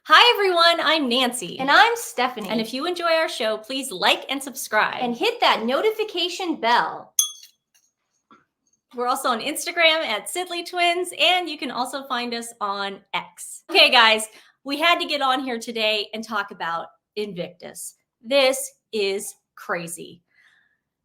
Hi everyone, I'm Nancy. And I'm Stephanie. And if you enjoy our show, please like and subscribe. And hit that notification bell. We're also on Instagram at TWiN, and you can also find us on X. Okay guys, we had to get on here today and talk about Invictus. This is crazy.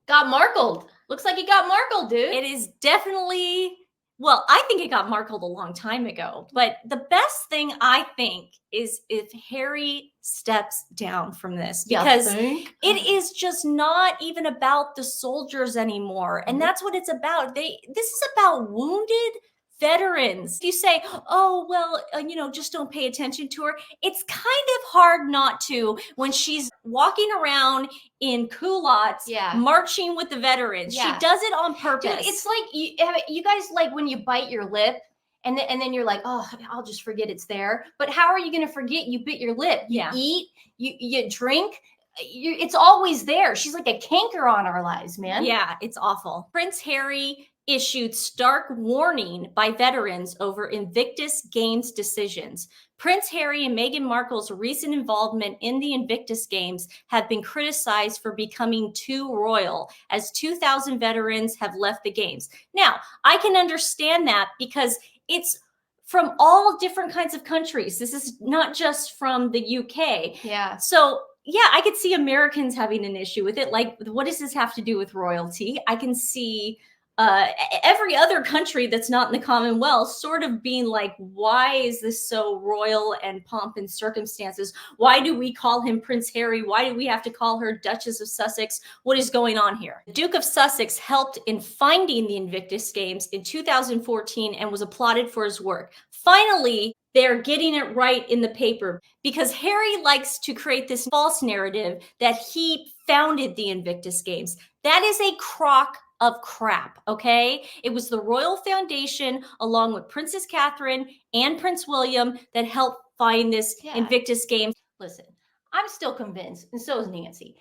Got markled. Looks like it got markled, dude. It is definitely, well, I think it got markled a long time ago, but the best thing I think is if Harry steps down from this, because it is just not even about the soldiers anymore. And that's what it's about. This is about wounded veterans. You say, oh, well, just don't pay attention to her. It's kind of hard not to when she's walking around in culottes, marching with the veterans. She does it on purpose. Dude, it's like you guys, like when you bite your lip and then you're like, oh, I'll just forget it's there. But how are you going to forget you bit your lip? You eat, you drink. It's always there. She's like a canker on our lives, man. Yeah, it's awful. Prince Harry issued stark warning by veterans over Invictus Games decisions. Prince Harry and Meghan Markle's recent involvement in the Invictus Games have been criticized for becoming too royal, as 2,000 veterans have left the games. Now, I can understand that because it's from all different kinds of countries. This is not just from the UK. Yeah. So yeah, I could see Americans having an issue with it. Like, what does this have to do with royalty? I can see every other country that's not in the Commonwealth sort of being like, why is this so royal and pomp and circumstances? Why do we call him Prince Harry? Why do we have to call her Duchess of Sussex? What is going on here? The Duke of Sussex helped in finding the Invictus Games in 2014 and was applauded for his work. Finally, they're getting it right in the paper, because Harry likes to create this false narrative that he founded the Invictus Games. That is a crock of crap, okay? It was the Royal Foundation, along with Princess Catherine and Prince William, that helped find this Invictus Games. Listen, I'm still convinced, and so is Nancy.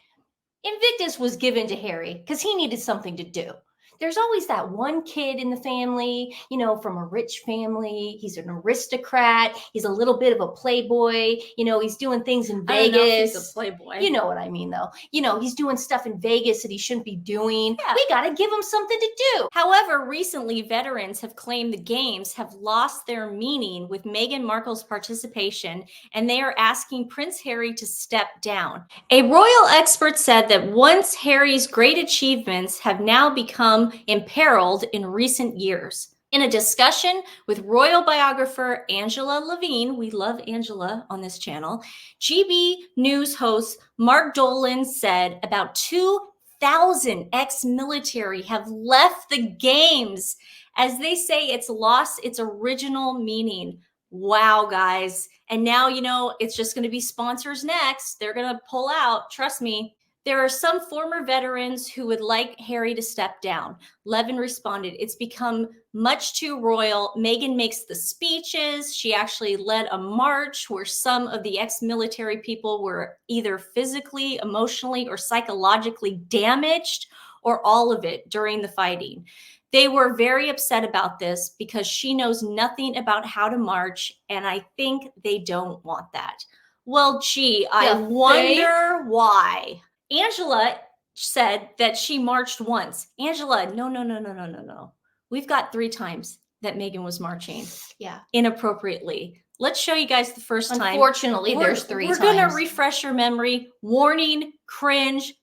Invictus was given to Harry because he needed something to do. There's always that one kid in the family, from a rich family. He's an aristocrat. He's a little bit of a playboy. He's doing things in Vegas. I don't know if he's a playboy. You know what I mean, though. He's doing stuff in Vegas that he shouldn't be doing. Yeah. We got to give him something to do. However, recently, veterans have claimed the games have lost their meaning with Meghan Markle's participation, and they are asking Prince Harry to step down. A royal expert said that once Harry's great achievements have now become imperiled in recent years. In a discussion with royal biographer Angela Levine, we love Angela on this channel, GB News host Mark Dolan said about 2,000 ex-military have left the games, as they say it's lost its original meaning. Wow, guys. And now, it's just going to be sponsors next. They're going to pull out. Trust me. There are some former veterans who would like Harry to step down. Levin responded, it's become much too royal. Meghan makes the speeches. She actually led a march where some of the ex-military people were either physically, emotionally, or psychologically damaged, or all of it during the fighting. They were very upset about this because she knows nothing about how to march, and I think they don't want that. Well, gee, I wonder why. Angela said that she marched once. Angela, no. We've got 3 times that Meghan was marching. Yeah. Inappropriately. Let's show you guys the first time. Unfortunately, there's 3 times. We're going to refresh your memory. Warning, cringe.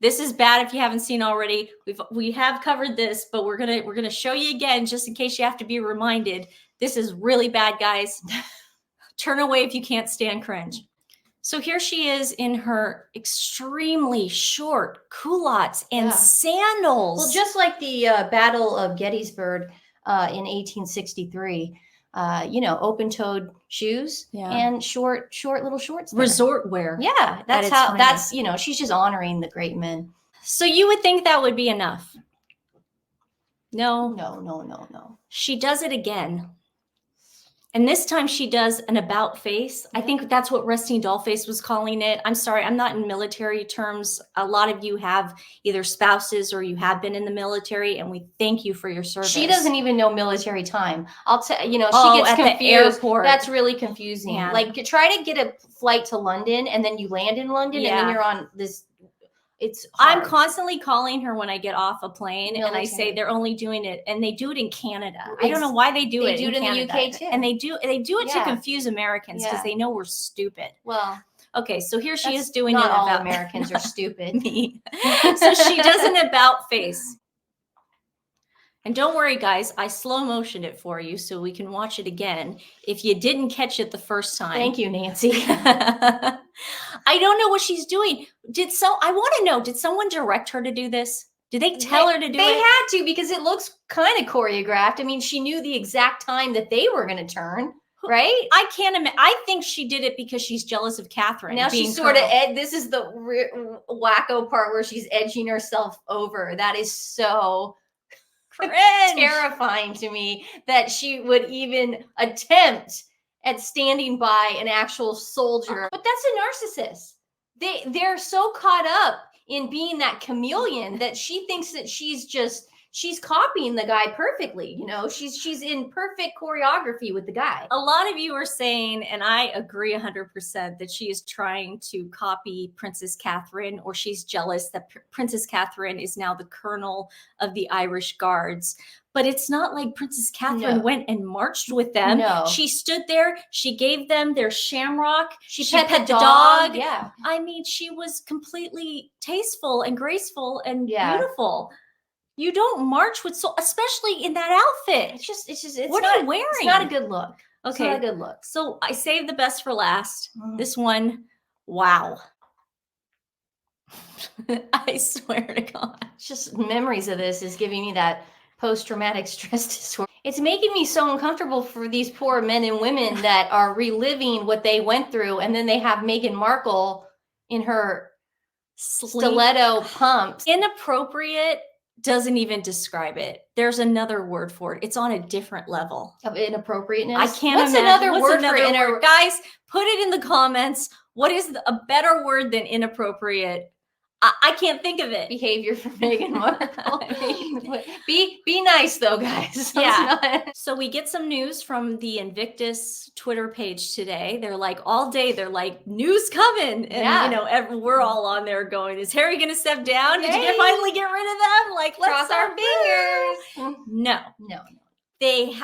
This is bad if you haven't seen already. We have covered this, but we're gonna show you again just in case you have to be reminded. This is really bad, guys. Turn away if you can't stand cringe. So here she is in her extremely short culottes and sandals. Well, just like the Battle of Gettysburg in 1863, open-toed shoes and short little shorts. Resort wear. Yeah, that's she's just honoring the great men. So you would think that would be enough. No. No. She does it again. And this time she does an about face. I think that's what Resting Doll Face was calling it. I'm sorry, I'm not in military terms. A lot of you have either spouses or you have been in the military, and we thank you for your service. She doesn't even know military time. I'll tell you know, she Oh, gets at the confused. airport. That's really confusing. Yeah. Like try to get a flight to London and then you land in London and then Yeah. you're on this. It's hard. I'm constantly calling her when I get off a plane and I say Military. they're only doing it, and they do it in Canada. I don't know why they do it. They do it in the UK too. And they do it to Yeah. confuse Americans because Yeah. they know we're stupid. Well, okay, so here she is doing not an all about Americans are stupid. me. So she does an about face. And don't worry, guys, I slow motioned it for you so we can watch it again if you didn't catch it the first time. Thank you, Nancy. I don't know what she's doing. I want to know, did someone direct her to do this? Did they tell her to do it? They had to, because it looks kind of choreographed. I mean, she knew the exact time that they were going to turn, right? I can't imagine. I think she did it because she's jealous of Catherine. Now she's sort of this is the wacko part where she's edging herself over. That is so terrifying to me that she would even attempt at standing by an actual soldier. But that's a narcissist. They're so caught up in being that chameleon that she thinks that she's copying the guy perfectly. You know, she's in perfect choreography with the guy. A lot of you are saying, and I agree 100%, that she is trying to copy Princess Catherine, or she's jealous that Princess Catherine is now the colonel of the Irish Guards. But it's not like Princess Catherine went and marched with them. No. She stood there. She gave them their shamrock. She pet the dog. Yeah. I mean, she was completely tasteful and graceful and beautiful. You don't march with especially in that outfit. It's what are you wearing? It's not a good look. Okay. It's not a good look. So I saved the best for last. This one, wow. I swear to God. Just memories of this is giving me that post-traumatic stress disorder. It's making me so uncomfortable for these poor men and women that are reliving what they went through, and then they have Meghan Markle in her stiletto pumps. Inappropriate doesn't even describe it. There's another word for it. It's on a different level of inappropriateness. I can't What's imagine. Another What's word another for word? Guys, put it in the comments. What is a better word than inappropriate? I can't think of it. Behavior for Meghan Markle. Be nice though, guys. Yeah. So we get some news from the Invictus Twitter page today. They're like all day. They're like, news coming, and you know, we're all on there going, "Is Harry going to step down? Did you finally get rid of them? Like, let's cross our fingers." No. No. They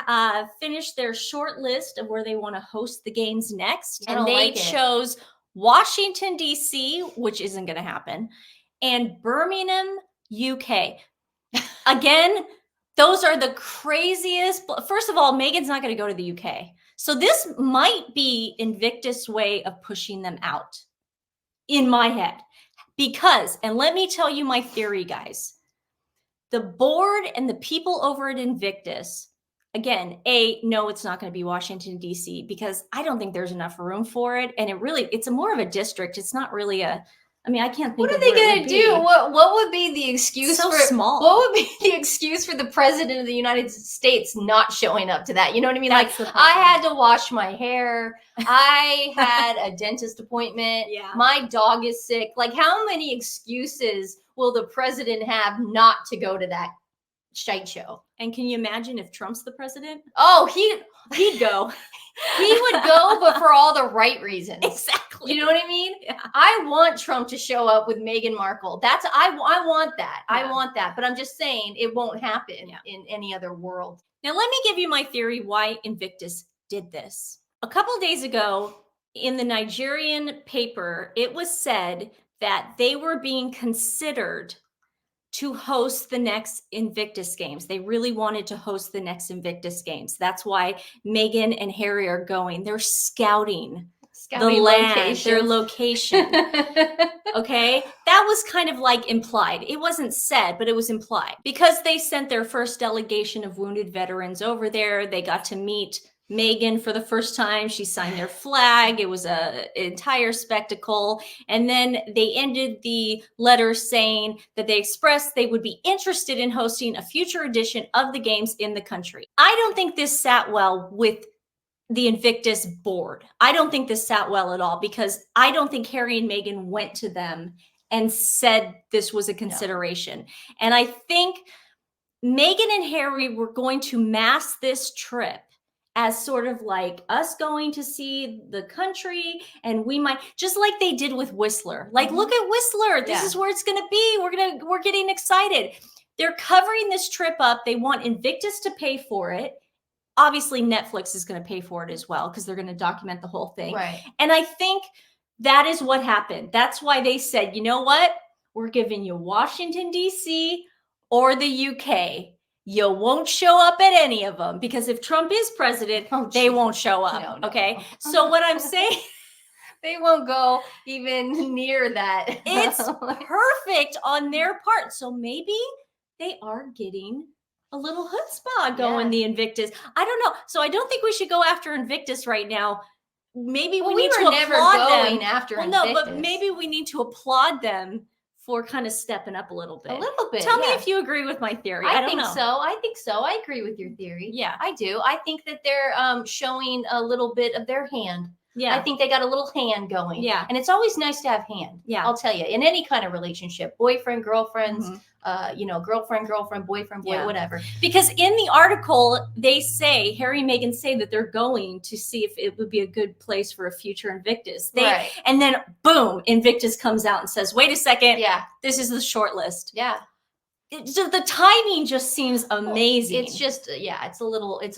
finished their short list of where they want to host the games next, and they chose Washington, D.C., which isn't going to happen, and Birmingham, UK. Again, those are the craziest. First of all, Meghan's not going to go to the UK. So this might be Invictus' way of pushing them out, in my head. Because, and let me tell you my theory, guys, the board and the people over at Invictus, again, no, it's not going to be Washington, D.C., because I don't think there's enough room for it. And it's more of a district. It's not really I can't think. What are they going to do? What would be the excuse so for small? What would be the excuse for the president of the United States not showing up to that? You know what I mean? Like, I had to wash my hair. I had a dentist appointment. Yeah. My dog is sick. Like, how many excuses will the president have not to go to that shite show? And can you imagine if Trump's the president? Oh, he'd go. He would go, but for all the right reasons. Exactly. You know what I mean? Yeah. I want Trump to show up with Meghan Markle. I want that. Yeah. I want that. But I'm just saying it won't happen in any other world. Now, let me give you my theory why Invictus did this. A couple of days ago, in the Nigerian paper, it was said that they were being considered to host the next Invictus Games. They really wanted to host the next Invictus Games. That's why Meghan and Harry are going. They're scouting the land, their location. Okay? That was kind of like implied. It wasn't said, but it was implied. Because they sent their first delegation of wounded veterans over there. They got to meet Meghan for the first time. She signed their flag. It was an entire spectacle. And then they ended the letter saying that they expressed they would be interested in hosting a future edition of the games in the country. I don't think this sat well with the Invictus board. I don't think this sat well at all, because I don't think Harry and Meghan went to them and said this was a consideration. No. And I think Meghan and Harry were going to mask this trip as sort of like us going to see the country, and we might, just like they did with Whistler. Like, look at Whistler. This is where it's going to be. We're getting excited. They're covering this trip up. They want Invictus to pay for it. Obviously, Netflix is going to pay for it as well, because they're going to document the whole thing. Right. And I think that is what happened. That's why they said, you know what? We're giving you Washington, D.C. or the UK. You won't show up at any of them, because if Trump is president, they won't show up. No. Okay. So what I'm saying, they won't go even near that. It's perfect on their part. So maybe they are getting a little chutzpah going, the Invictus. I don't know. So I don't think we should go after Invictus right now. Maybe we need to applaud them. After Invictus. No, but maybe we need to applaud them for kind of stepping up a little bit. A little bit. Tell me if you agree with my theory. I don't know. I think so. I agree with your theory. Yeah, I do. I think that they're showing a little bit of their hand. Yeah. I think they got a little hand going. Yeah. And it's always nice to have hand. Yeah. I'll tell you, in any kind of relationship, boyfriend, girlfriends, girlfriend, boyfriend, whatever. Because in the article, they say, Harry and Meghan say that they're going to see if it would be a good place for a future Invictus. And then boom, Invictus comes out and says, wait a second. Yeah. This is the short list. Yeah. So the timing just seems amazing. It's just, it's a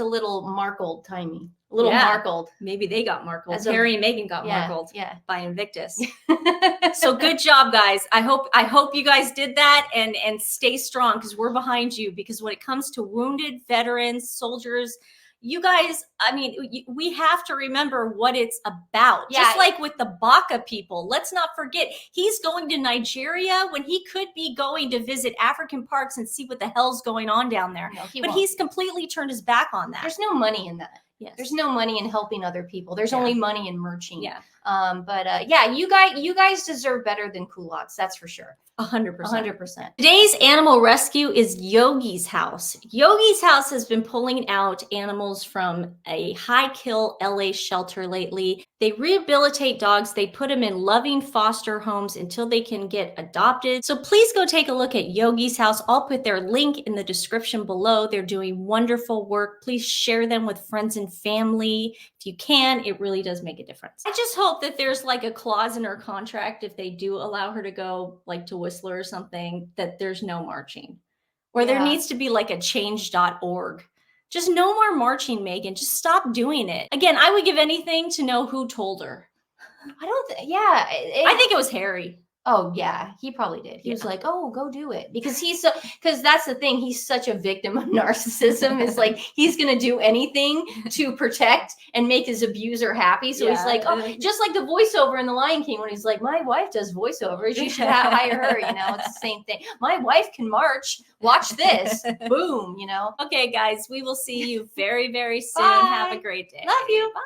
little markled timing. A little markled. Maybe they got markled. Harry and Meghan got markled by Invictus. Yeah. So good job, guys. I hope you guys did that, and stay strong, because we're behind you. Because when it comes to wounded veterans, soldiers, you guys, I mean, we have to remember what it's about. Yeah. Just like with the Baka people. Let's not forget, he's going to Nigeria when he could be going to visit African parks and see what the hell's going on down there. No, but he's completely turned his back on that. There's no money in that. Yes. There's no money in helping other people. There's only money in merching. Yeah. You guys deserve better than culottes. That's for sure. 100%. 100%. Today's animal rescue is Yogi's House. Yogi's House has been pulling out animals from a high kill LA shelter lately. They rehabilitate dogs. They put them in loving foster homes until they can get adopted. So please go take a look at Yogi's House. I'll put their link in the description below. They're doing wonderful work. Please share them with friends and family. If you can, it really does make a difference. I just hope that there's like a clause in her contract, if they do allow her to go like to Whistler or something, that there's no marching. Or there needs to be like a change.org. Just no more marching, Meghan. Just stop doing it. Again, I would give anything to know who told her. I think it was Harry. Oh yeah, he probably did. He was like, "Oh, go do it," because that's the thing. He's such a victim of narcissism. Is like he's gonna do anything to protect and make his abuser happy. So he's like, "Oh," just like the voiceover in The Lion King when he's like, "My wife does voiceovers. You should hire her." You know, it's the same thing. My wife can march. Watch this. Boom. You know. Okay, guys, we will see you very, very soon. Bye. Have a great day. Love you. Bye.